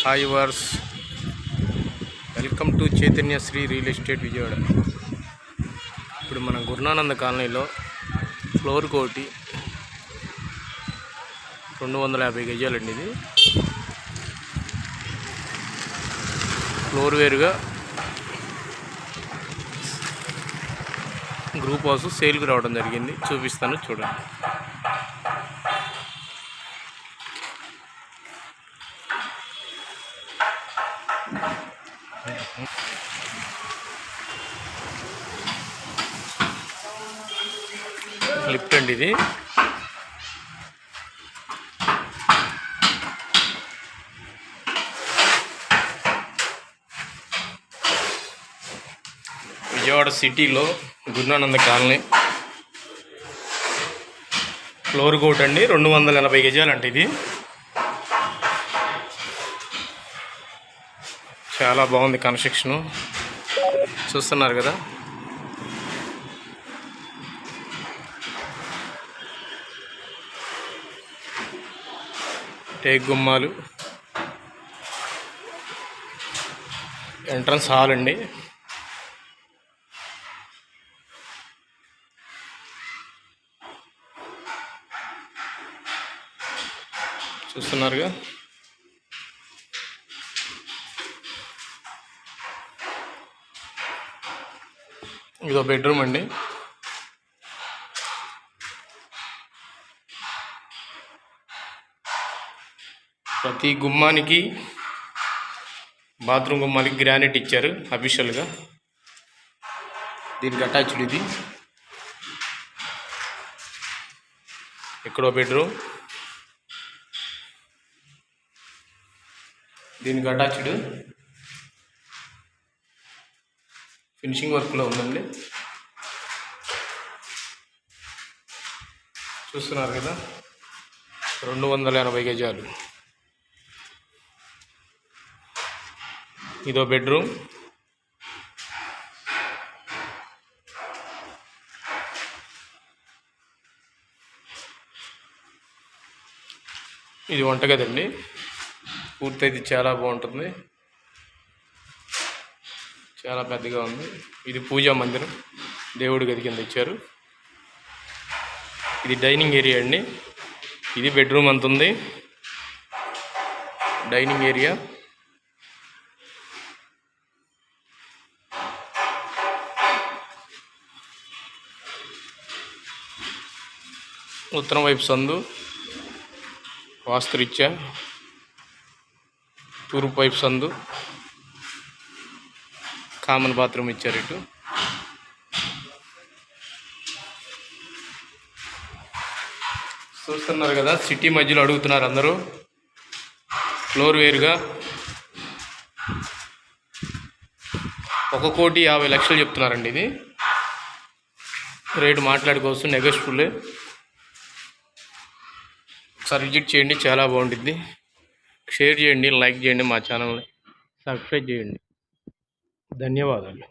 Hi వర్స్, welcome to Chaitanya Sri real estate Vijayawada. ఇప్పుడు మన గురునానంద కాలనీలో ఫ్లోర్ కోటి 250 గజాలండి. ఇది ఫ్లోర్ వేరుగా గ్రూప్ హౌస్ సేల్కి రావడం జరిగింది. చూపిస్తాను, చూడండి. లిఫ్ట్ అండి ఇది. విజయవాడ సిటీలో గురునానంద కాలనీ ఫ్లోర్ కోట్ అండి. 280 గజాలంటే ఇది చాలా బాగుంది. కన్స్ట్రక్షను చూస్తున్నారు కదా. టేక్ గుమ్మాలు, ఎంట్రన్స్ హాల్ అండి. చూస్తున్నారుగా. ఇదో బెడ్రూమ్ అండి. ప్రతి గుమ్మానికి, బాత్రూమ్ గుమ్మానికి గ్రానైట్ ఇచ్చారు అఫీషియల్గా. దీనికి అటాచ్డ్ ఇది. ఇక్కడో బెడ్రూమ్, దీనికి అటాచ్డ్ ఫినిషింగ్ వర్క్లో ఉందండి. చూస్తున్నారు కదా. 280 గజాలు. ఇదో బెడ్రూమ్. ఇది వంటగది అండి. పూర్తయితే చాలా బాగుంటుంది, చాలా పెద్దగా ఉంది. ఇది పూజా మందిరం, దేవుడి గది కింద ఇచ్చారు. ఇది డైనింగ్ ఏరియా అండి. ఇది బెడ్రూమ్ అంత ఉంది. డైనింగ్ ఏరియా, ఉత్తరం వైపు సందు వాస్తురీత్యా, తూర్పు వైపు సందు, కామన్ బాత్రూమ్ ఇచ్చారు ఇటు. చూస్తున్నారు కదా, సిటీ మధ్యలో అడుగుతున్నారు అందరూ. ఫ్లోర్ వేరుగా 1,50,00,000 చెప్తున్నారండి. ఇది రేటు మాట్లాడుకోవచ్చు, నెగోషియబుల్. ఒకసారి విజిట్ చేయండి, చాలా బాగుంటుంది. షేర్ చేయండి, లైక్ చేయండి, మా ఛానల్ని సబ్స్క్రైబ్ చేయండి. ధన్యవాదాలు.